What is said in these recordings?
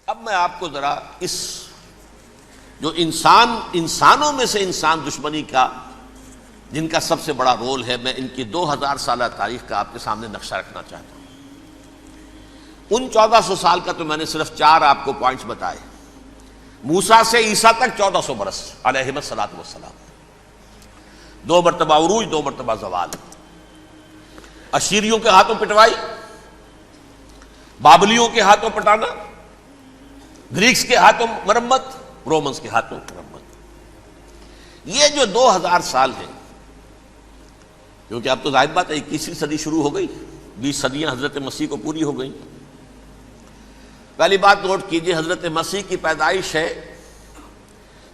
اب میں آپ کو ذرا اس جو انسانوں میں سے انسان دشمنی کا جن کا سب سے بڑا رول ہے، میں ان کی 2000 سالہ تاریخ کا آپ کے سامنے نقشہ رکھنا چاہتا ہوں۔ ان 1400 سال کا تو میں نے صرف 4 آپ کو پوائنٹس بتائے۔ موسیٰ سے عیسیٰ تک 1400 برس علیہم الصلاۃ والسلام، 2 مرتبہ عروج، 2 مرتبہ زوال، اشیریوں کے ہاتھوں پٹوائی، بابلیوں کے ہاتھوں پٹانا، گریکس کے ہاتھوں مرمت، رومنس کے ہاتھوں مرمت۔ یہ جو 2000 سال ہیں، کیونکہ اب تو ظاہر بات ہے 21ویں صدی شروع ہو گئی، 20 صدیاں حضرت مسیح کو پوری ہو گئیں۔ پہلی بات نوٹ کیجئے، حضرت مسیح کی پیدائش ہے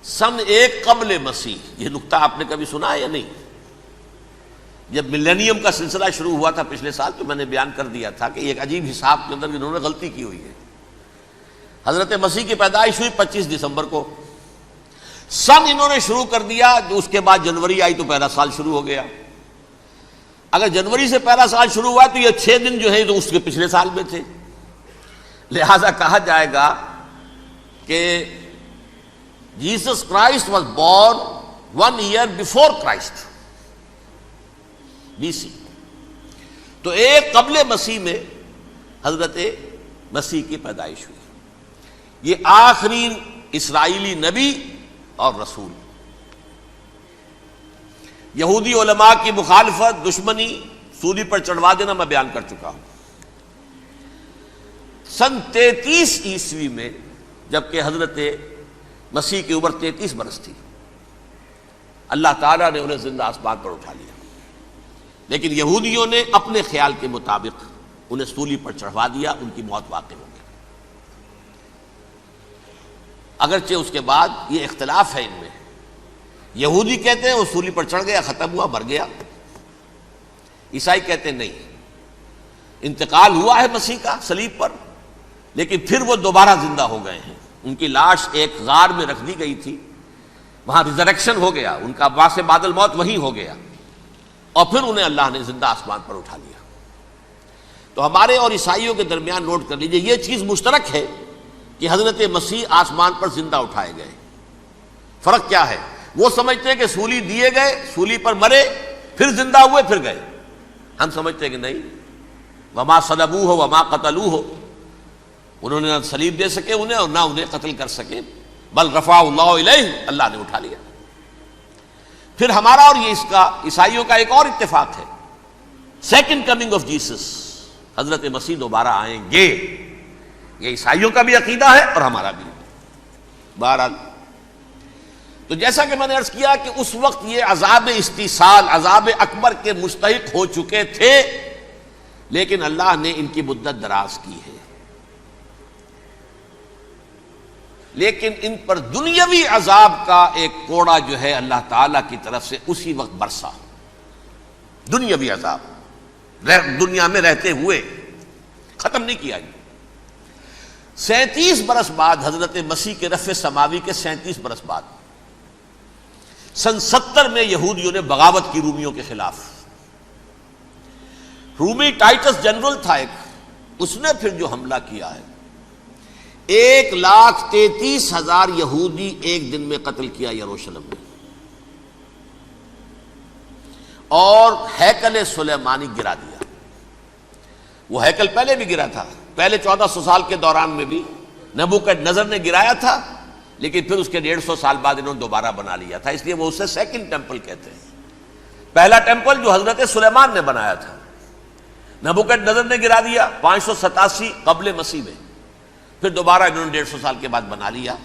سن 1 قبل مسیح۔ یہ نقطہ آپ نے کبھی سنا ہے یا نہیں؟ جب ملینیم کا سلسلہ شروع ہوا تھا پچھلے سال، تو میں نے بیان کر دیا تھا کہ ایک عجیب حساب کے اندر انہوں نے غلطی کی ہوئی ہے۔ حضرت مسیح کی پیدائش ہوئی 25 دسمبر کو، سن انہوں نے شروع کر دیا، جو اس کے بعد جنوری آئی تو پہلا سال شروع ہو گیا۔ اگر جنوری سے پہلا سال شروع ہوا تو یہ 6 دن جو ہے تو اس کے پچھلے سال میں تھے، لہذا کہا جائے گا کہ Jesus Christ was born 1 year before Christ, BC۔ تو 1 قبل مسیح میں حضرت مسیح کی پیدائش ہوئی۔ یہ آخری اسرائیلی نبی اور رسول۔ یہودی علماء کی مخالفت، دشمنی، سولی پر چڑھوا دینا میں بیان کر چکا ہوں۔ سن 33 عیسوی میں، جبکہ حضرت مسیح کی عمر 33 برس تھی، اللہ تعالیٰ نے انہیں زندہ آسمان پر اٹھا لیا، لیکن یہودیوں نے اپنے خیال کے مطابق انہیں سولی پر چڑھوا دیا، ان کی موت واقع ہو گئی۔ اگرچہ اس کے بعد یہ اختلاف ہے ان میں، یہودی کہتے ہیں وہ سولی پر چڑھ گیا، ختم ہوا، مر گیا۔ عیسائی کہتے ہیں نہیں، انتقال ہوا ہے مسیح کا صلیب پر، لیکن پھر وہ دوبارہ زندہ ہو گئے ہیں۔ ان کی لاش ایک غار میں رکھ دی گئی تھی، وہاں ریزریکشن ہو گیا، ان کا باعث بعد الموت وہیں ہو گیا، اور پھر انہیں اللہ نے زندہ آسمان پر اٹھا لیا۔ تو ہمارے اور عیسائیوں کے درمیان نوٹ کر لیجئے، یہ چیز مشترک ہے کہ حضرت مسیح آسمان پر زندہ اٹھائے گئے۔ فرق کیا ہے؟ وہ سمجھتے ہیں کہ سولی دیے گئے، سولی پر مرے، پھر زندہ ہوئے، پھر گئے۔ ہم سمجھتے ہیں کہ نہیں، وما صلبوہ وما قتلوہ، انہوں نے نہ صلیب دے سکے انہیں اور نہ انہیں قتل کر سکے، بل رفعہ اللہ الیہ، اللہ نے اٹھا لیا۔ پھر ہمارا اور یہ اس کا عیسائیوں کا ایک اور اتفاق ہے، سیکنڈ کمنگ آف جیسس، حضرت مسیح دوبارہ آئیں گے۔ یہ عیسائیوں کا بھی عقیدہ ہے اور ہمارا بھی۔ بہرحال تو جیسا کہ میں نے عرض کیا کہ اس وقت یہ عذاب استیصال، عذاب اکبر کے مستحق ہو چکے تھے، لیکن اللہ نے ان کی مدت دراز کی ہے۔ لیکن ان پر دنیاوی عذاب کا ایک کوڑا جو ہے اللہ تعالیٰ کی طرف سے اسی وقت برسا، دنیاوی عذاب دنیا میں رہتے ہوئے، ختم نہیں کیا۔ 37 برس بعد، حضرت مسیح کے رفع سماوی کے 37 برس بعد، سن 70 میں یہودیوں نے بغاوت کی رومیوں کے خلاف۔ رومی ٹائٹس جنرل تھا ایک، اس نے پھر جو حملہ کیا ہے، 1,33,000 یہودی ایک دن میں قتل کیا یروشلم میں، اور ہیکل سلیمانی گرا دیا۔ وہ ہیکل پہلے بھی گرا تھا، پہلے 1400 سال کے دوران میں بھی نبوکڈنیزر نے گرایا تھا، لیکن پھر اس کے 150 سال بعد انہوں نے دوبارہ بنا لیا تھا، اس لیے وہ اسے سیکنڈ ٹیمپل کہتے ہیں۔ پہلا ٹیمپل جو حضرت سلیمان نے بنایا تھا، نبوکڈنیزر نے گرا دیا 587 قبل مسیح میں، پھر دوبارہ انہوں نے 150 سال کے بعد بنا لیا۔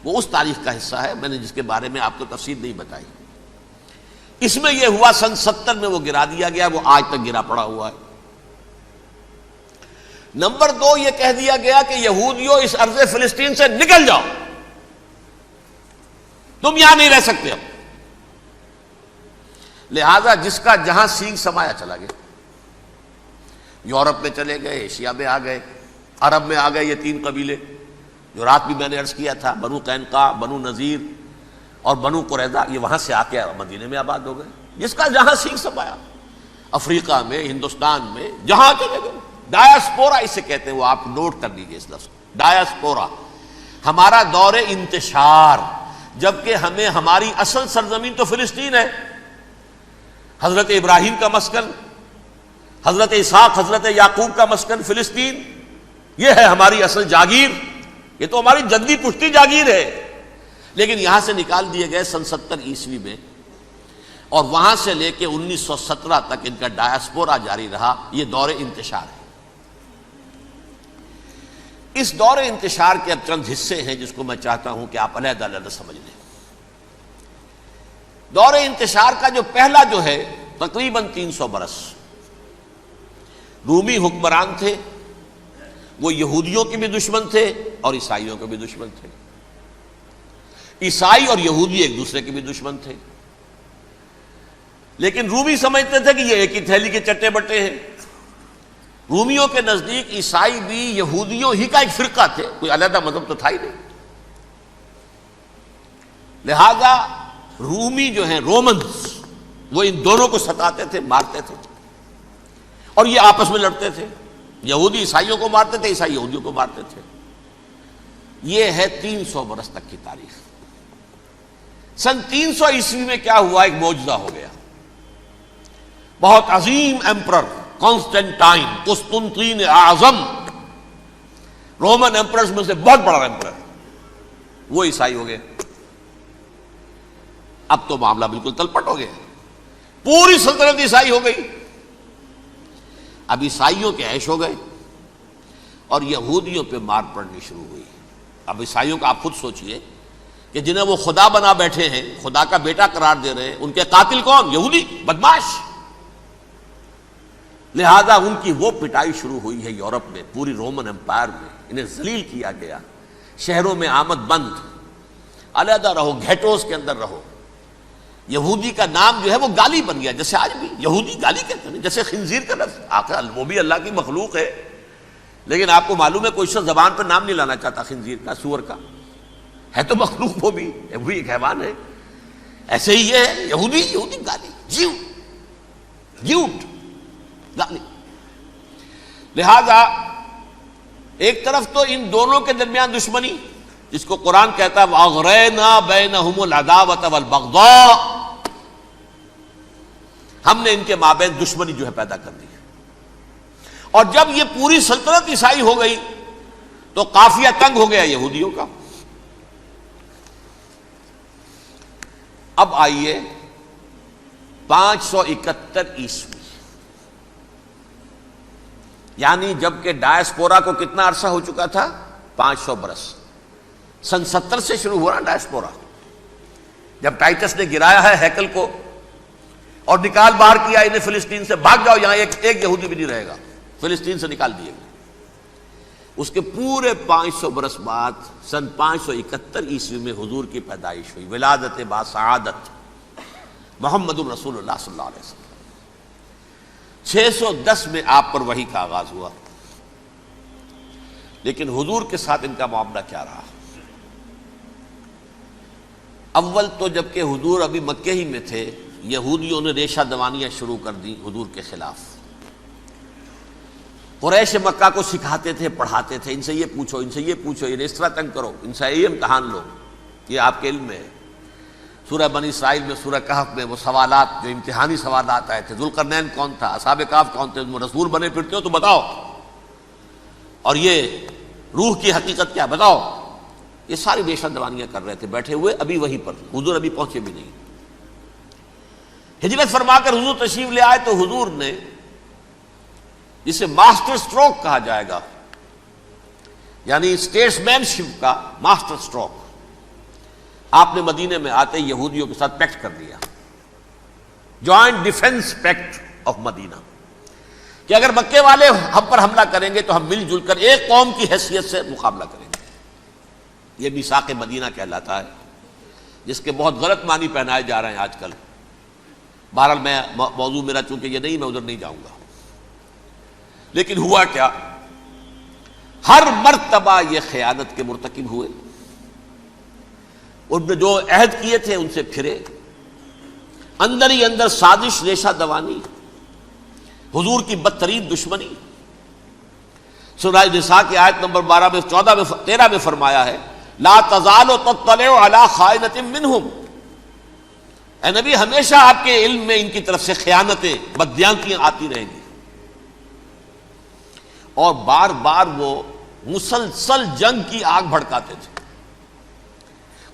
وہ اس تاریخ کا حصہ ہے، میں نے جس کے بارے میں آپ کو تفصیل نہیں بتائی۔ اس میں یہ ہوا سن 70 میں وہ گرا دیا گیا، وہ آج تک گرا پڑا ہوا ہے۔ نمبر 2، یہ کہہ دیا گیا کہ یہودیوں اس ارض فلسطین سے نکل جاؤ، تم یہاں نہیں رہ سکتے اب۔ لہذا جس کا جہاں سینگ سمایا چلا گیا، یورپ میں چلے گئے، ایشیا میں آ گئے، عرب میں آ گئے، یہ 3 قبیلے جو رات بھی میں نے عرض کیا تھا، بنو قینقاع، بنو نذیر اور بنو قریظہ، یہ وہاں سے آ کے مدینے میں آباد ہو گئے۔ جس کا جہاں سینگ سمایا، افریقہ میں، ہندوستان میں، جہاں چلے گئے، ڈایاسپورا اسے کہتے ہیں، وہ آپ نوٹ کر لیجئے اس لفظ ڈایاسپورا، ہمارا دور انتشار، جبکہ ہمیں ہماری اصل سرزمین تو فلسطین ہے، حضرت ابراہیم کا مسکن، حضرت اسحاق حضرت یعقوب کا مسکن فلسطین، یہ ہے ہماری اصل جاگیر، یہ تو ہماری جدی پشتی جاگیر ہے، لیکن یہاں سے نکال دیے گئے سن 70 عیسوی میں، اور وہاں سے لے کے 1917 تک ان کا ڈایاسپورا جاری رہا۔ یہ دور انتشار ہے۔ اس دور انتشار کے اب چند حصے ہیں جس کو میں چاہتا ہوں کہ آپ علیحدہ علیحدہ سمجھ لیں۔ دور انتشار کا جو پہلا جو ہے تقریباً 300 برس، رومی حکمران تھے، وہ یہودیوں کے بھی دشمن تھے اور عیسائیوں کے بھی دشمن تھے، عیسائی اور یہودی ایک دوسرے کے بھی دشمن تھے، لیکن رومی سمجھتے تھے کہ یہ ایک ہی تھیلی کے چٹے بٹے ہیں۔ رومیوں کے نزدیک عیسائی بھی یہودیوں ہی کا ایک فرقہ تھے، کوئی علیحدہ مذہب تو تھا ہی نہیں، لہذا رومی جو ہیں رومنز وہ ان دونوں کو ستاتے تھے، مارتے تھے، اور یہ آپس میں لڑتے تھے، یہودی عیسائیوں کو مارتے تھے، عیسائی یہودیوں کو مارتے تھے۔ یہ ہے 300 برس تک کی تاریخ۔ سن 300 عیسوی میں کیا ہوا؟ ایک معجزہ ہو گیا۔ بہت عظیم ایمپرر کانسٹینٹائن، قسطنطین اعظم، رومن ایمپررز میں سے بہت بڑا ایمپرر، وہ عیسائی ہو گئے۔ اب تو معاملہ بالکل تلپٹ ہو گیا، پوری سلطنت عیسائی ہو گئی۔ اب عیسائیوں کے عیش ہو گئے اور یہودیوں پہ مار پڑنی شروع ہوئی۔ اب عیسائیوں کا آپ خود سوچئے کہ جنہیں وہ خدا بنا بیٹھے ہیں، خدا کا بیٹا قرار دے رہے ہیں، ان کے قاتل کون؟ یہودی بدماش۔ لہذا ان کی وہ پٹائی شروع ہوئی ہے یورپ میں، پوری رومن امپائر میں، انہیں ذلیل کیا گیا، شہروں میں آمد بند، علیحدہ رہو، گھیٹوز کے اندر رہو۔ یہودی کا نام جو ہے وہ گالی بن گیا، جیسے آج بھی یہودی گالی کہتے ہیں، جیسے خنزیر کا لفظ، آخر وہ بھی اللہ کی مخلوق ہے، لیکن آپ کو معلوم ہے کوئی شخص زبان پر نام نہیں لانا چاہتا خنزیر کا، سور کا، ہے تو مخلوق، وہ بھی ایک حیوان ہے۔ ایسے ہی یہ ہے یہودی گالی، جیوٹ گالی۔ لہذا ایک طرف تو ان دونوں کے درمیان دشمنی، جس کو قرآن کہتا ہے وَأَغْرَيْنَا بَيْنَهُمُ الْعَدَاوَةَ وَالْبَغْضَاءَ، ہم نے ان کے مابین دشمنی جو ہے پیدا کر دی۔ اور جب یہ پوری سلطنت عیسائی ہو گئی تو قافیہ تنگ ہو گیا یہودیوں کا۔ اب آئیے 571 عیسوی، یعنی جب کہ ڈایاسپورا کو کتنا عرصہ ہو چکا تھا؟ 500 برس۔ سن 70 سے شروع ہوا ڈایاسپورا، جب ٹائٹس نے گرایا ہے ہیکل کو اور نکال باہر کیا انہیں فلسطین سے، بھاگ جاؤ، یہاں ایک یہودی بھی نہیں رہے گا، فلسطین سے نکال دیے گئے۔ اس کے پورے 500 برس بعد سن 571 عیسوی میں حضور کی پیدائش ہوئی، ولادت باسعادت محمد الرسول اللہ صلی اللہ علیہ وسلم۔ 610 میں آپ پر وحی کا آغاز ہوا، لیکن حضور کے ساتھ ان کا معاملہ کیا رہا؟ اول تو جب کہ حضور ابھی مکے ہی میں تھے، یہودیوں نے ریشہ دوانیاں شروع کر دی حضور کے خلاف۔ قریش مکہ کو سکھاتے تھے، پڑھاتے تھے، ان سے یہ پوچھو، ان سے یہ پوچھو، انہیں اس طرح تنگ کرو، ان سے یہ امتحان لو، یہ آپ کے علم میں ہے۔ سورہ بنی اسرائیل میں، سورہ کہف میں وہ سوالات جو امتحانی سوالات آئے تھے، ذوالقرنین کون تھا، اصحاب کہف کون تھے، تم رسول بنے پھرتے ہو تو بتاؤ، اور یہ روح کی حقیقت کیا بتاؤ، یہ ساری ریشہ دوانیاں کر رہے تھے بیٹھے ہوئے، ابھی وہیں پر حضور ابھی پہنچے بھی نہیں۔ ہجرت فرما کر حضور تشریف لے آئے تو حضور نے، جسے ماسٹر سٹروک کہا جائے گا، یعنی اسٹیٹس مین شپ کا ماسٹر سٹروک، آپ نے مدینے میں آتے یہودیوں کے ساتھ پیکٹ کر دیا، جوائنٹ ڈیفنس پیکٹ آف مدینہ، کہ اگر مکے والے ہم پر حملہ کریں گے تو ہم مل جل کر ایک قوم کی حیثیت سے مقابلہ کریں گے۔ یہ میثاق مدینہ کہلاتا ہے، جس کے بہت غلط معنی پہنائے جا رہے ہیں آج کل۔ بہرحال میں موضوع میرا چونکہ یہ نہیں، میں ادھر نہیں جاؤں گا، لیکن ہوا کیا؟ ہر مرتبہ یہ خیانت کے مرتکب ہوئے، ان نے جو عہد کیے تھے ان سے پھرے، اندر ہی اندر سازش، ریشہ دوانی، حضور کی بدترین دشمنی۔ سورہ نساء کی آیت نمبر 12 میں 14 میں 13 میں فرمایا ہے لا تزال تطلع علی خائنۃ منہم، اے نبی ہمیشہ آپ کے علم میں ان کی طرف سے خیانتیں، بددیانتیاں آتی رہیں گی. اور بار بار وہ مسلسل جنگ کی آگ بھڑکاتے تھے.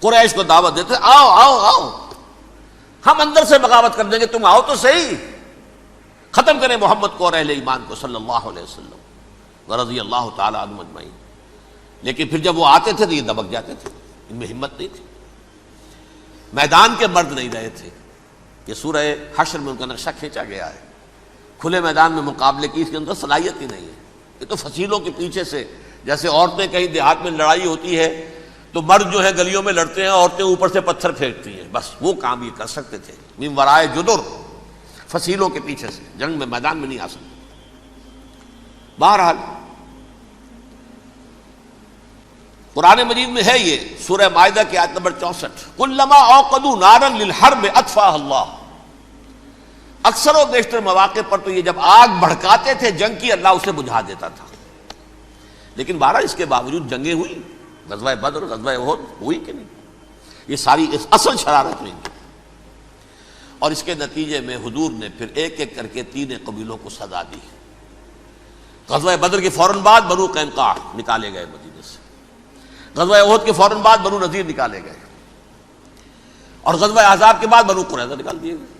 قریش کو دعوت دیتے، آؤ آؤ آؤ ہم اندر سے بغاوت کر دیں گے، تم آؤ تو صحیح، ختم کریں محمد کو اور اہل ایمان کو صلی اللہ علیہ وسلم ورضی اللہ تعالی عنہم اجمعین. لیکن پھر جب وہ آتے تھے تو یہ دبک جاتے تھے، ان میں ہمت نہیں تھی، میدان کے مرد نہیں رہے تھے. یہ سورہ حشر میں ان کا نقشہ کھینچا گیا ہے. کھلے میدان میں مقابلے کی اس کے اندر صلاحیت ہی نہیں ہے. یہ تو فصیلوں کے پیچھے سے، جیسے عورتیں کہیں دیہات میں لڑائی ہوتی ہے تو مرد جو ہے گلیوں میں لڑتے ہیں، عورتیں اوپر سے پتھر پھینکتی ہیں، بس وہ کام یہ کر سکتے تھے. من ورائے جدر، فصیلوں کے پیچھے سے، جنگ میں میدان میں نہیں آ سکتے. بہرحال قرآن مجید میں ہے یہ سورہ مائدہ کی آیت نمبر 64، کلما اوقدوا نارا للحرب اطفاها اللہ. اکثر و بیشتر مواقع پر تو یہ جب آگ بھڑکاتے تھے جنگ کی، اللہ اسے بجھا دیتا تھا. لیکن بہرحال اس کے باوجود جنگیں ہوئی، غزوہ بدر، غزوہ احد ہوئی کہ نہیں؟ یہ ساری اصل شرارت ہوئی. اور اس کے نتیجے میں حضور نے پھر ایک ایک کر کے 3 قبیلوں کو سزا دی. غزوہ بدر کے فوراً بعد بنو قینقاع نکالے گئے مدینے سے، غزوہ احد کے فوراً بعد بنو نذیر نکالے گئے، اور غزوہ احزاب کے بعد بنو قریظہ نکال دیے گئے.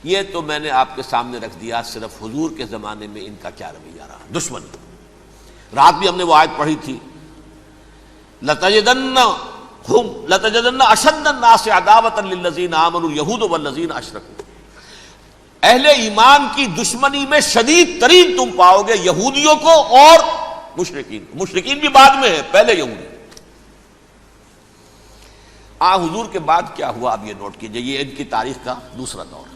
یہ تو میں نے آپ کے سامنے رکھ دیا صرف حضور کے زمانے میں ان کا کیا رویہ رہا. دشمن، رات بھی ہم نے وہ آیت پڑھی تھی، لَتَجِدَنَّ أَشَدَّ النَّاسِ عَدَاوَةً لِلَّذِينَ آمَنُوا الْيَهُودُ وَالَّذِينَ أَشْرَكُوا. اہل ایمان کی دشمنی میں شدید ترین تم پاؤ گے یہودیوں کو اور مشرکین. مشرکین بھی بعد میں ہے، پہلے یہودی. حضور کے بعد کیا ہوا اب یہ نوٹ کیجئے، یہ ان کی تاریخ کا دوسرا دور.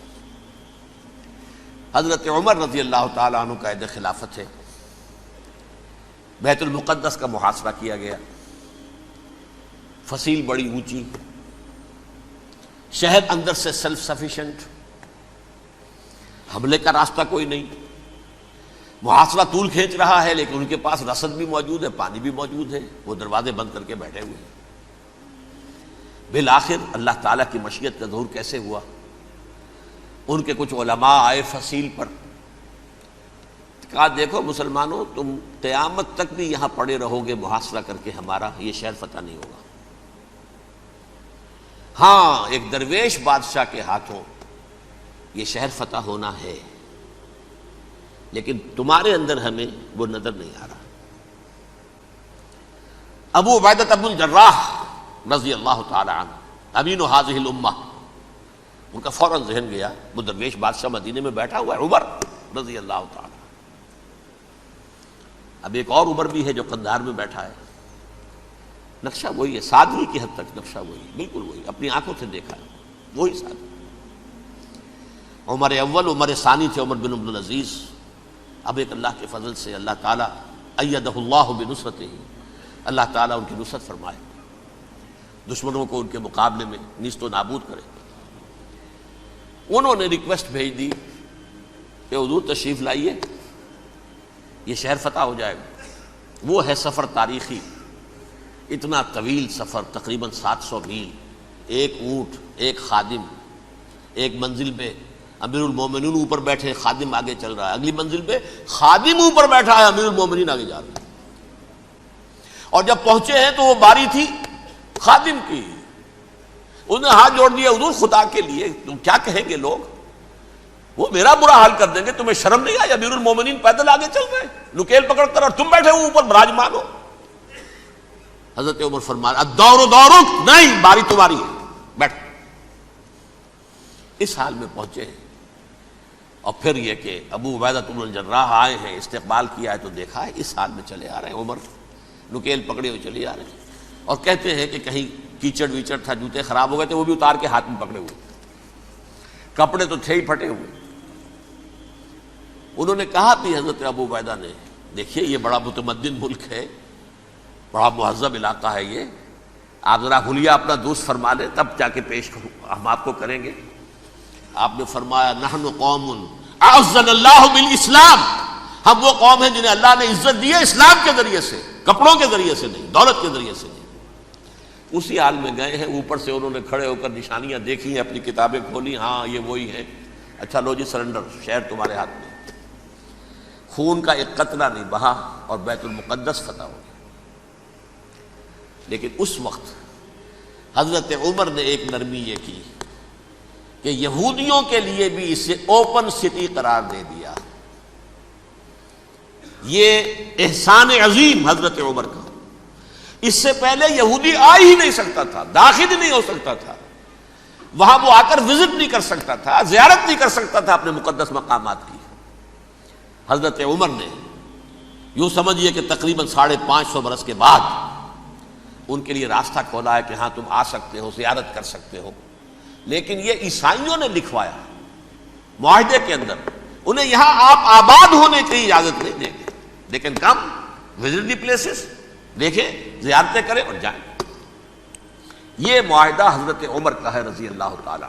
حضرت عمر رضی اللہ تعالیٰ عنہ کا عہد خلافت ہے. بیت المقدس کا محاصرہ کیا گیا، فصیل بڑی اونچی، شہر اندر سے سیلف سفیشینٹ، حملے کا راستہ کوئی نہیں. محاصرہ طول کھینچ رہا ہے لیکن ان کے پاس رسد بھی موجود ہے، پانی بھی موجود ہے، وہ دروازے بند کر کے بیٹھے ہوئے ہیں. بالآخر اللہ تعالیٰ کی مشیت کا ظہور کیسے ہوا؟ ان کے کچھ علماء آئے فصیل پر، کہا دیکھو مسلمانوں، تم قیامت تک بھی یہاں پڑے رہو گے محاصرہ کر کے، ہمارا یہ شہر فتح نہیں ہوگا. ہاں ایک درویش بادشاہ کے ہاتھوں یہ شہر فتح ہونا ہے، لیکن تمہارے اندر ہمیں وہ نظر نہیں آ رہا. ابو عبیدہ بن الجراح رضی اللہ تعالی عنہ، امین هذه الامہ، ان کا فوراً ذہن گیا وہ درویش بادشاہ مدینے میں بیٹھا ہوا ہے عمر رضی اللہ تعالی. اب ایک اور عمر بھی ہے جو قندھار میں بیٹھا ہے. نقشہ وہی ہے، سادگی کی حد تک نقشہ وہی، بالکل وہی، اپنی آنکھوں سے دیکھا ہے وہی سادگی. عمر اول، عمر ثانی تھے عمر بن عبد العزیز. اب ایک اللہ کے فضل سے اللہ تعالیٰ ایدہ اللہ بنصرتہ، اللہ تعالیٰ ان کی نصرت فرمائے، دشمنوں کو ان کے مقابلے میں نیست و نابود کرے. انہوں نے ریکویسٹ بھیج دی کہ حضور تشریف لائیے، یہ شہر فتح ہو جائے گا. وہ ہے سفر تاریخی، اتنا طویل سفر، تقریباً 700 میل، ایک اونٹ، ایک خادم، ایک منزل پہ امیر المومنین اوپر بیٹھے، خادم آگے چل رہا ہے، اگلی منزل پہ خادم اوپر بیٹھا ہے، امیر المومنین آگے جا رہا ہے. اور جب پہنچے ہیں تو وہ باری تھی خادم کی. انہوں نے ہاتھ جوڑ دیا، حضور خدا کے لیے تم کیا کہیں گے لوگ، وہ میرا برا حال کر دیں گے، تمہیں شرم نہیں آئی؟ امیر المومنین پیدل آگے چل رہے ہیں نکیل پکڑ کر، اور تم بیٹھے ہو اوپر براجمان ہو. حضرت عمر فرمایا الدور دورک، نہیں باری تمہاری ہے، بیٹھ. اس حال میں پہنچے ہیں. اور پھر یہ کہ ابو عبیدہ بن الجراح آئے ہیں، استقبال کیا ہے تو دیکھا ہے اس حال میں چلے آ رہے ہیں. عمر نکیل پکڑے ہوئے چلے آ رہے ہیں، اور کہتے ہیں کہ کہیں کیچڑ ویچڑ تھا، جوتے خراب ہو گئے تھے، وہ بھی اتار کے ہاتھ میں پکڑے ہوئے، کپڑے تو تھے ہی پھٹے ہوئے. انہوں نے کہا بھی حضرت ابو عبیدہ نے، دیکھیے یہ بڑا متمدن ملک ہے، بڑا مہذب علاقہ ہے یہ، آپ ذرا حلیہ اپنا دوست فرما لیں تب جا کے پیش ہم آپ کو کریں گے. آپ نے فرمایا نحن قوم اعزنا اللہ بالاسلام، ہم وہ قوم ہیں جنہیں اللہ نے عزت دی ہے اسلام کے ذریعے سے. کپڑوں کے ذریعے سے نہیں، دولت کے ذریعے سے نہیں۔ اسی حال میں گئے ہیں، اوپر سے انہوں نے کھڑے ہو کر نشانیاں دیکھی ہیں، اپنی کتابیں کھولی، ہاں یہ وہی ہے، اچھا لو جی سرنڈر، شہر تمہارے ہاتھ میں۔ خون کا ایک قطرہ نہیں بہا اور بیت المقدس فتح ہو گیا۔ لیکن اس وقت حضرت عمر نے ایک نرمی یہ کی کہ یہودیوں کے لیے بھی اسے اوپن سٹی قرار دے دیا۔ یہ احسان عظیم حضرت عمر کا، اس سے پہلے یہودی آ ہی نہیں سکتا تھا، داخل ہی نہیں ہو سکتا تھا، وہاں وہ آ کر وزٹ نہیں کر سکتا تھا، زیارت نہیں کر سکتا تھا اپنے مقدس مقامات کی۔ حضرت عمر نے یوں سمجھیے کہ تقریباً 550 برس کے بعد ان کے لیے راستہ کھولا ہے کہ ہاں تم آ سکتے ہو، زیارت کر سکتے ہو۔ لیکن یہ عیسائیوں نے لکھوایا معاہدے کے اندر، انہیں یہاں آپ آباد ہونے کی اجازت نہیں دیں گے، لیکن کم وزٹ دی پلیسز، دیکھیں زیارتیں کریں اور جائیں۔ یہ معاہدہ حضرت عمر کا ہے رضی اللہ تعالیٰ،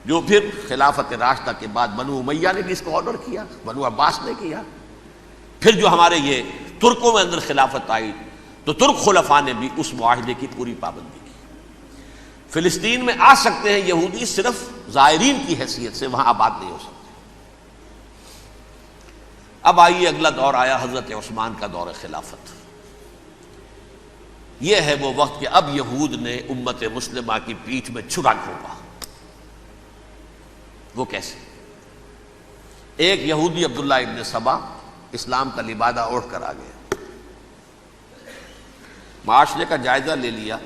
جو پھر خلافت راشدہ کے بعد بنو امیہ نے بھی اس کو آرڈر کیا، بنو عباس نے کیا، پھر جو ہمارے یہ ترکوں میں اندر خلافت آئی تو ترک خلفاء نے بھی اس معاہدے کی پوری پابندی کی۔ فلسطین میں آ سکتے ہیں یہودی صرف زائرین کی حیثیت سے، وہاں آباد نہیں ہو سکتے۔ اب آئیے اگلا دور آیا حضرت عثمان کا دور خلافت۔ یہ ہے وہ وقت کہ اب یہود نے امت مسلمہ کی پیٹھ میں چھرا گھونپا۔ وہ کیسے؟ ایک یہودی عبداللہ ابن سبا اسلام کا لبادہ اوڑھ کر آ گیا، معاشرے کا جائزہ لے لیا،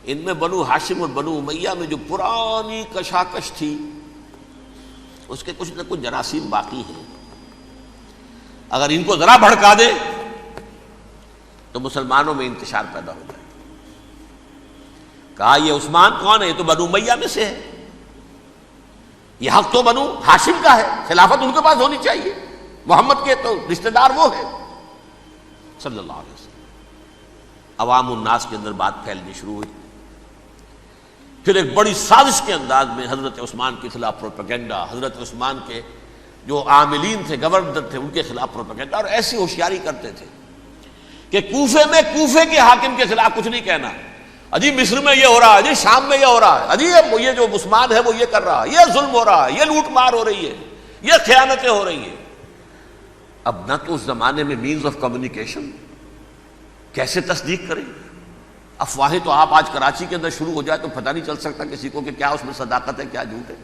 ان میں بنو ہاشم اور بنو امیہ میں جو پرانی کشاکش تھی اس کے کچھ نہ کچھ جراثیم باقی ہیں، اگر ان کو ذرا بھڑکا دے تو مسلمانوں میں انتشار پیدا ہو جائے۔ کہا یہ عثمان کون ہے؟ یہ تو بنو امیہ میں سے ہے، یہ حق تو بنو ہاشم کا ہے، خلافت ان کے پاس ہونی چاہیے، محمد کے تو رشتہ دار وہ ہے صلی اللہ علیہ وسلم۔ عوام الناس کے اندر بات پھیلنی شروع ہوئی، پھر ایک بڑی سازش کے انداز میں حضرت عثمان کے خلاف پروپیگنڈا، حضرت عثمان کے جو عاملین تھے، گورنر تھے، ان کے خلاف پروپیگنڈا، اور ایسی ہوشیاری کرتے تھے کہ کوفے میں کوفے کے حاکم کے خلاف کچھ نہیں کہنا، اجی مصر میں یہ ہو رہا ہے، اجی شام میں یہ ہو رہا ہے، اجی یہ جو عثمان ہے وہ یہ کر رہا ہے، یہ ظلم ہو رہا ہے، یہ لوٹ مار ہو رہی ہے، یہ خیانتیں ہو رہی ہیں۔ اب نہ تو اس زمانے میں مینز آف کمیونیکیشن، کیسے تصدیق کریں؟ افواہیں تو آپ آج کراچی کے اندر شروع ہو جائے تو پتہ نہیں چل سکتا کسی کو کہ کیا اس میں صداقت ہے کیا جھوٹ ہے،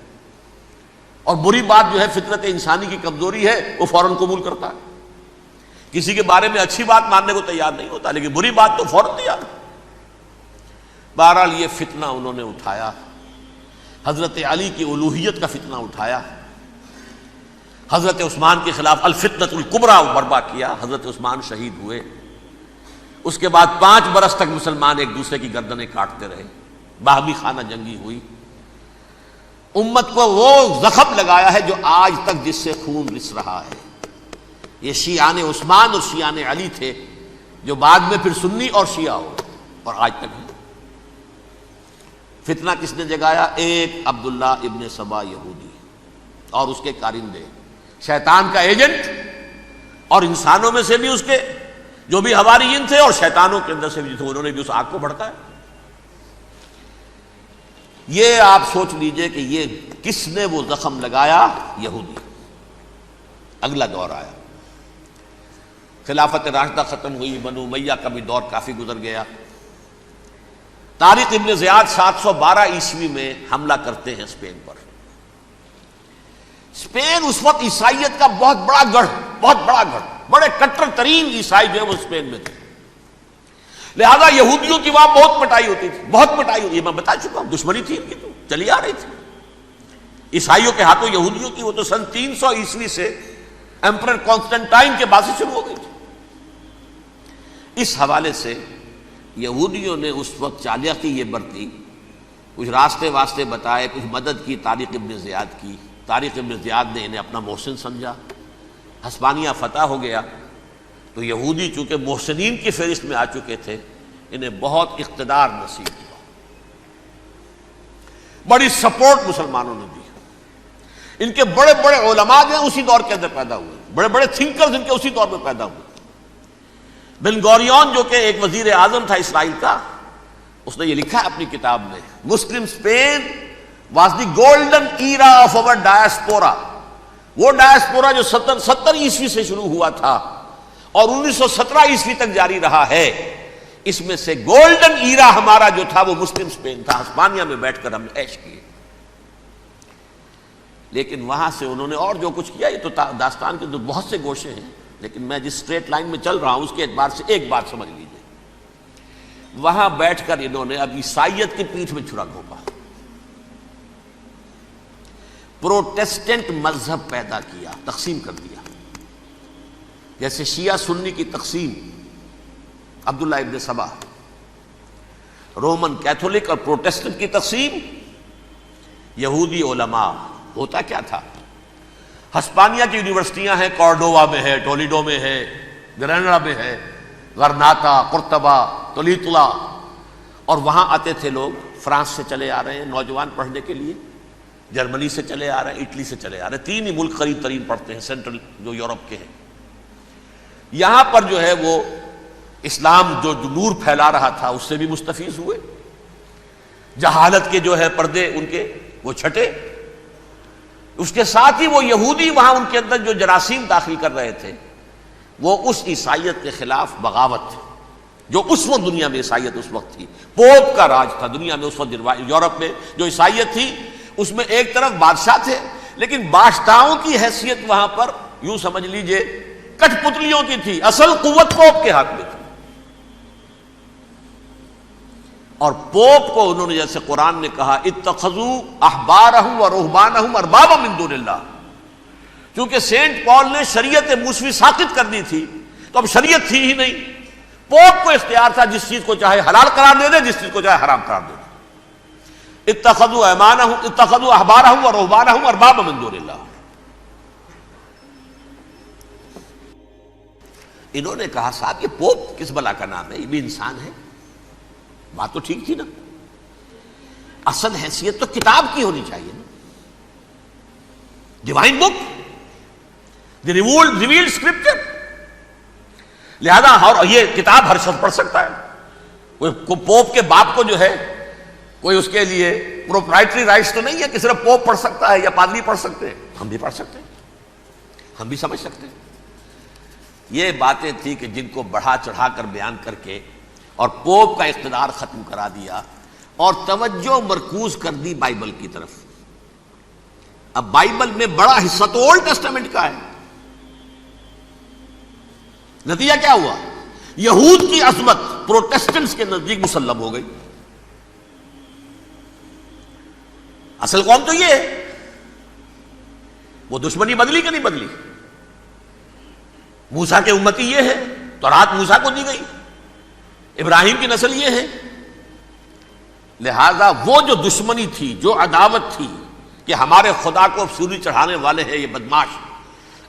اور بری بات جو ہے فطرت انسانی کی کمزوری ہے وہ فوراً قبول کرتا ہے، کسی کے بارے میں اچھی بات ماننے کو تیار نہیں ہوتا لیکن بری بات تو فوراً تیار۔ بہرحال یہ فتنہ انہوں نے اٹھایا، حضرت علی کی الوہیت کا فتنہ اٹھایا، حضرت عثمان کے خلاف الفتنۃ الکبریٰ برپا کیا، حضرت عثمان شہید ہوئے۔ اس کے بعد 5 برس تک مسلمان ایک دوسرے کی گردنیں کاٹتے رہے، باہمی خانہ جنگی ہوئی، امت کو وہ زخم لگایا ہے جو آج تک جس سے خون رس رہا ہے۔ یہ شیعان عثمان اور شیعان علی تھے جو بعد میں پھر سنی اور شیعہ ہو اور آج تک ہے۔ فتنہ کس نے جگایا؟ ایک عبداللہ ابن سبا یہودی اور اس کے کارندے، شیطان کا ایجنٹ، اور انسانوں میں سے بھی اس کے جو بھی حواریین تھے اور شیطانوں کے اندر سے بھی تھے، انہوں نے بھی اس آگ کو بھڑکایا۔ یہ آپ سوچ لیجئے کہ یہ کس نے وہ زخم لگایا؟ یہودی۔ اگلا دور آیا، خلافت راشدہ ختم ہوئی، بنو امیہ کا بھی دور کافی گزر گیا۔ طارق ابن زیاد 712 عیسوی میں حملہ کرتے ہیں اسپین پر۔ اسپین اس وقت عیسائیت کا بہت بڑا گڑھ، بڑے کٹر ترین عیسائی جو ہے وہ اسپین میں تھے، لہذا یہودیوں کی وہاں بہت پٹائی ہوتی تھی، بہت پٹائی ہوتی ہے، میں بتا چکا ہوں، دشمنی تھی ان کی تو چلی آ رہی تھی عیسائیوں کے ہاتھوں یہودیوں کی، وہ تو سن 300 عیسوی سے ایمپرر کانسٹنٹائن کے بعد سے شروع ہو گئی تھی۔ اس حوالے سے یہودیوں نے اس وقت چالاکی یہ برتی، کچھ راستے واسطے بتائے، کچھ مدد کی طارق ابن زیاد کی۔ طارق ابن زیاد نے انہیں اپنا محسن سمجھا، ہسپانیہ فتح ہو گیا تو یہودی چونکہ محسنین کی فہرست میں آ چکے تھے، انہیں بہت اقتدار نصیب ہوا، بڑی سپورٹ مسلمانوں نے دی۔ ان کے بڑے بڑے علماء جو ہیں اسی دور کے اندر پیدا ہوئے، بڑے بڑے تھنکرز ان کے اسی دور میں پیدا ہوئے۔ بن گوریون جو کہ ایک وزیر اعظم تھا اسرائیل کا، اس نے یہ لکھا ہے اپنی کتاب میں، Muslim Spain was the golden era of our diaspora. وہ ڈائسپورا جو 70 عیسوی سے شروع ہوا تھا اور 1917 عیسوی تک جاری رہا ہے، اس میں سے گولڈن ایرا ہمارا جو تھا وہ مسلم اسپین تھا. ہسپانیہ میں بیٹھ کر ہم نے عیش کیے. لیکن وہاں سے انہوں نے اور جو کچھ کیا، یہ تو داستان کے بہت سے گوشے ہیں، لیکن میں جس اسٹریٹ لائن میں چل رہا ہوں اس کے اعتبار سے ایک بات سمجھ لیجیے. وہاں بیٹھ کر انہوں نے اب عیسائیت کی پیٹھ میں چھرا گھونپا، پروٹیسٹنٹ مذہب پیدا کیا، تقسیم کر دیا. جیسے شیعہ سنی کی تقسیم، عبداللہ ابن سبا. رومن کیتھولک اور پروٹیسٹنٹ کی تقسیم، یہودی علماء. ہوتا کیا تھا؟ ہسپانیہ کی یونیورسٹیاں ہیں، کارڈووا میں ہے، ٹولیڈو میں ہے، گریناڈا میں ہے، غرناطہ، قرطبہ، تولیتلا، اور وہاں آتے تھے لوگ. فرانس سے چلے آ رہے ہیں نوجوان پڑھنے کے لیے، جرمنی سے چلے آ رہے ہیں، اٹلی سے چلے آ رہے ہیں. 3 ہی ملک قریب ترین پڑھتے ہیں سینٹرل جو یورپ کے ہیں. یہاں پر جو ہے وہ اسلام جو نور پھیلا رہا تھا اس سے بھی مستفیض ہوئے. جہالت کے جو ہے پردے ان کے وہ چھٹے. اس کے ساتھ ہی وہ یہودی وہاں ان کے اندر جو جراثیم داخل کر رہے تھے، وہ اس عیسائیت کے خلاف بغاوت جو اس وقت دنیا میں عیسائیت اس وقت تھی. پوپ کا راج تھا دنیا میں اس وقت. یورپ میں جو عیسائیت تھی اس میں ایک طرف بادشاہ تھے، لیکن بادشاہوں کی حیثیت وہاں پر یوں سمجھ لیجئے کٹ پتلیوں کی تھی. اصل قوت پوپ کے ہاتھ میں تھی. اور پوپ کو انہوں نے جیسے قرآن نے کہا اتخذوا احبارهم ورهبانهم اربابا من دون اللہ، چونکہ سینٹ پال نے شریعت موسوی ساقط کر دی تھی تو اب شریعت تھی ہی نہیں. پوپ کو اختیار تھا جس چیز کو چاہے حلال قرار دے دے، جس چیز کو چاہے حرام قرار دے دے. اتخذوا احبارهم ورهبانهم اربابا من دون اللہ. انہوں نے کہا صاحب یہ پوپ کس بلا کا نام ہے، یہ بھی انسان ہے. بات تو ٹھیک تھی نا، اصل حیثیت تو کتاب کی ہونی چاہیے نا، ڈیوائن بک، دی ریویلڈ اسکرپچر. لہذا اور یہ کتاب ہر شخص پڑھ سکتا ہے. کوئی پوپ کے باپ کو جو ہے کوئی اس کے لیے پروپرائٹری رائٹس تو نہیں ہے کہ صرف پوپ پڑھ سکتا ہے یا پادری پڑھ سکتے ہیں. ہم بھی پڑھ سکتے ہیں، ہم بھی سمجھ سکتے ہیں. یہ باتیں تھی کہ جن کو بڑھا چڑھا کر بیان کر کے اور پوپ کا اقتدار ختم کرا دیا اور توجہ مرکوز کر دی بائبل کی طرف. اب بائبل میں بڑا حصہ تو اولڈ ٹیسٹامنٹ کا ہے. نتیجہ کیا ہوا؟ یہود کی عظمت پروٹیسٹنٹس کے نزدیک مسلم ہو گئی. اصل قوم تو یہ ہے. وہ دشمنی بدلی کہ نہیں بدلی؟ موسیٰ کے امتی یہ ہے، تورات موسیٰ کو دی گئی، ابراہیم کی نسل یہ ہے. لہذا وہ جو دشمنی تھی، جو عداوت تھی کہ ہمارے خدا کو سولی چڑھانے والے ہیں یہ بدماش،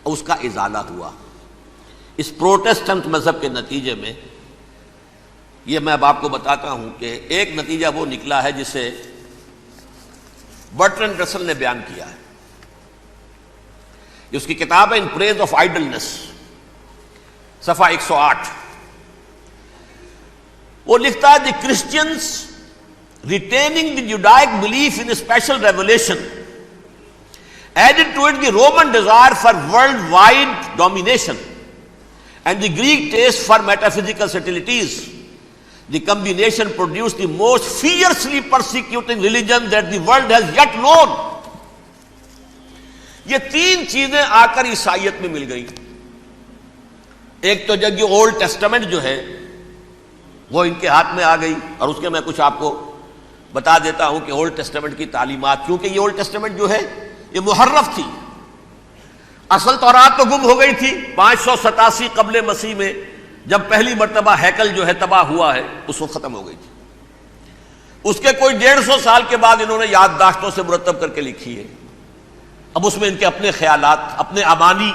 اس کا ازالہ ہوا اس پروٹیسٹنٹ مذہب کے نتیجے میں. یہ میں اب آپ کو بتاتا ہوں کہ ایک نتیجہ وہ نکلا ہے جسے برٹرنڈ رسل نے بیان کیا ہے. اس کی کتاب ہے ان پریز آف آئیڈلنس، صفحہ 108. وہ لکھتا ہے the Christians retaining the Judaic belief in special revelation added to it the Roman desire for worldwide domination and the Greek taste for metaphysical subtleties. The combination produced the most fiercely persecuting religion that the world has yet known. یہ 3 چیزیں آ کر عیسائیت میں مل گئی. ایک تو جب یہ اولڈ ٹیسٹمنٹ جو ہے وہ ان کے ہاتھ میں آ گئی، اور اس کے میں کچھ آپ کو بتا دیتا ہوں کہ اولڈ ٹیسٹمنٹ کی تعلیمات، کیونکہ یہ اولڈ ٹیسٹمنٹ جو ہے یہ محرف تھی. اصل تورات تو گم ہو گئی تھی 587 قبل مسیح میں، جب پہلی مرتبہ ہیکل جو ہے تباہ ہوا ہے، اس وقت ختم ہو گئی تھی. اس کے کوئی 150 سال کے بعد انہوں نے یادداشتوں سے مرتب کر کے لکھی ہے. اب اس میں ان کے اپنے خیالات، اپنے امانی،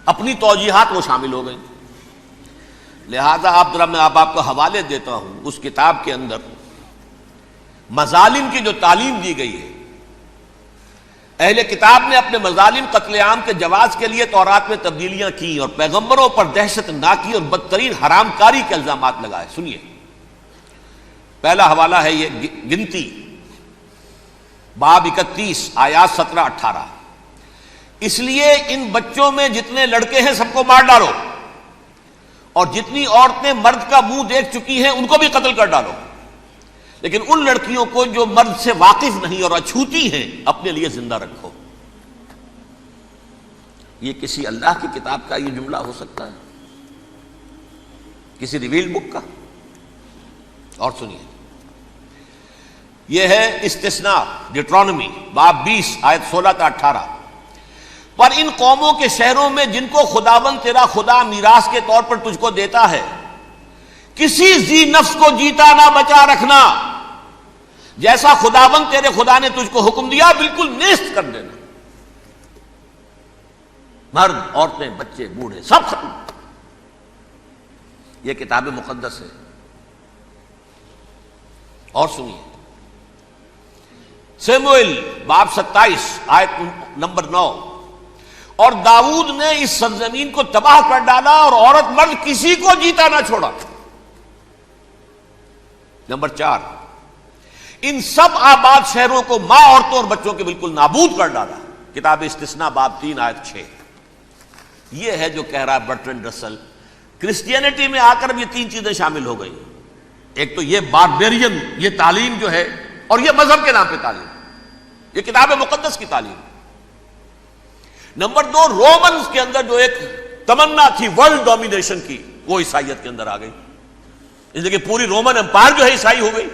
اپنی توجیحات وہ شامل ہو گئی. لہذا آپ ذرا میں آپ کو حوالے دیتا ہوں اس کتاب کے اندر مظالم کی جو تعلیم دی گئی ہے. اہل کتاب نے اپنے مظالم قتل عام کے جواز کے لیے تورات میں تبدیلیاں کی اور پیغمبروں پر دہشت ناکی اور بدترین حرام کاری کے الزامات لگائے. سنیے، پہلا حوالہ ہے یہ گنتی باب 31 آیات 17-18. اس لیے ان بچوں میں جتنے لڑکے ہیں سب کو مار ڈالو، اور جتنی عورتیں مرد کا منہ دیکھ چکی ہیں ان کو بھی قتل کر ڈالو، لیکن ان لڑکیوں کو جو مرد سے واقف نہیں اور اچھوتی ہیں اپنے لیے زندہ رکھو. یہ کسی اللہ کی کتاب کا یہ جملہ ہو سکتا ہے؟ کسی ریویل بک کا؟ اور سنیے، یہ ہے استثناء ڈیٹرانومی باب 20 آیت 16-18. پر ان قوموں کے شہروں میں جن کو خداوند تیرا خدا میراث کے طور پر تجھ کو دیتا ہے، کسی ذی نفس کو جیتا نہ بچا رکھنا، جیسا خداوند تیرے خدا نے تجھ کو حکم دیا بالکل نیست کر دینا. مرد، عورتیں، بچے، بوڑھے سب ختم. یہ کتاب مقدس ہے. اور سنیے، سیموئیل باب 27 آیت نمبر 9. اور داؤد نے اس سرزمین کو تباہ کر ڈالا اور عورت مرد کسی کو جیتا نہ چھوڑا. نمبر 4، ان سب آباد شہروں کو ماں، عورتوں اور بچوں کے بالکل نابود کر ڈالا. کتاب استثناء باب 3 آیت 6. یہ ہے جو کہہ رہا ہے برٹرنڈ رسل، کرسچینٹی میں آ کر بھی یہ تین چیزیں شامل ہو گئی. ایک تو یہ باربیرین یہ تعلیم جو ہے، اور یہ مذہب کے نام پہ تعلیم، یہ کتاب مقدس کی تعلیم. نمبر 2، رومنز کے اندر جو ایک تمنا تھی ورلڈ ڈومینیشن کی، وہ عیسائیت کے اندر آ گئی. اس لیے کہ پوری رومن امپائر جو ہے عیسائی ہو گئی،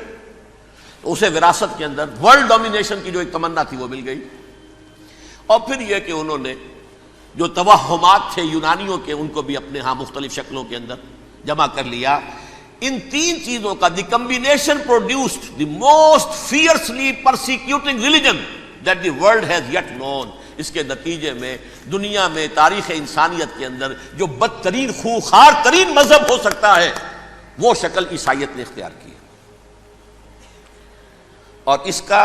تو اسے وراثت کے اندر ورلڈ ڈومینیشن کی جو ایک تمنا تھی وہ مل گئی. اور پھر یہ کہ انہوں نے جو توہمات تھے یونانیوں کے، ان کو بھی اپنے ہاں مختلف شکلوں کے اندر جمع کر لیا. ان تین چیزوں کا the combination produced the most fiercely persecuting religion that the world has yet known. اس کے نتیجے میں دنیا میں تاریخ انسانیت کے اندر جو بدترین خوخار ترین مذہب ہو سکتا ہے وہ شکل عیسائیت نے اختیار کی. اور اس کا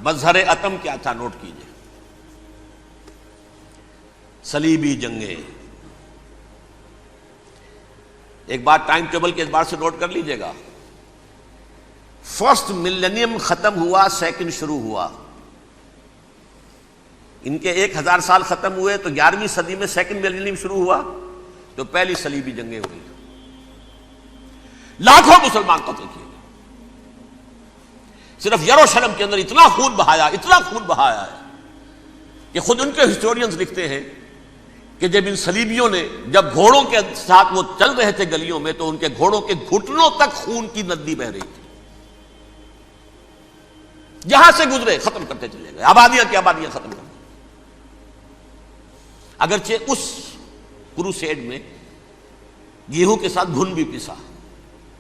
مظہر عتم کیا تھا؟ نوٹ کیجئے، صلیبی جنگیں. ایک بات ٹائم ٹیبل کے اعتبار سے نوٹ کر لیجئے گا. فرسٹ ملینیم ختم ہوا، سیکنڈ شروع ہوا. ان کے 1000 سال ختم ہوئے تو 11ویں صدی میں سیکنڈ ملینیم شروع ہوا، تو پہلی صلیبی جنگیں ہوئی. لاکھوں مسلمان قتل کیے گئے. صرف یروشلم کے اندر اتنا خون بہایا ہے کہ خود ان کے ہسٹورینز لکھتے ہیں کہ جب ان صلیبیوں نے جب گھوڑوں کے ساتھ وہ چل رہے تھے گلیوں میں، تو ان کے گھوڑوں کے گھٹنوں تک خون کی ندی بہ رہی تھی. جہاں سے گزرے ختم کرتے چلے گئے، آبادیاں کی آبادیاں ختم کر دی. اگرچہ اس کروسیڈ میں گیہوں کے ساتھ گھن بھی پسا،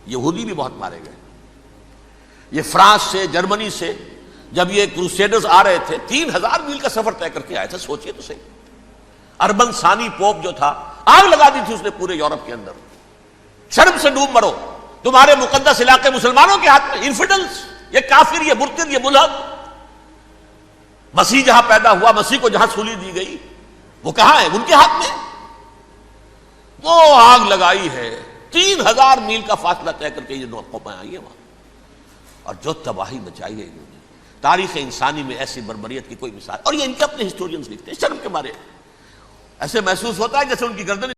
یہودی بھی بہت مارے گئے. یہ فرانس سے، جرمنی سے جب یہ کروسیڈرز آ رہے تھے، 3000 میل کا سفر طے کر کے آئے تھے. سوچئے تو صحیح. اربن ثانی پوپ جو تھا، آگ لگا دی تھی اس نے پورے یورپ کے اندر. شرم سے ڈوب مرو، تمہارے مقدس علاقے مسلمانوں کے ہاتھ میں. انفیڈلز، یہ کافر، یہ مرتد، یہ ملحد. مسیح جہاں پیدا ہوا، مسیح کو جہاں سولی دی گئی، وہ کہاں ہے؟ ان کے ہاتھ میں. وہ آگ لگائی ہے، 3000 میل کا فاصلہ طے کر کے یہ قومیں آئی ہیں وہاں. اور جو تباہی مچائی ہے انہوں نے، تاریخ انسانی میں ایسی بربریت کی کوئی مثال. اور یہ ان کے اپنے ہسٹورینز لکھتے ہیں. شرم کے مارے ایسے محسوس ہوتا ہے جیسے ان کی گردن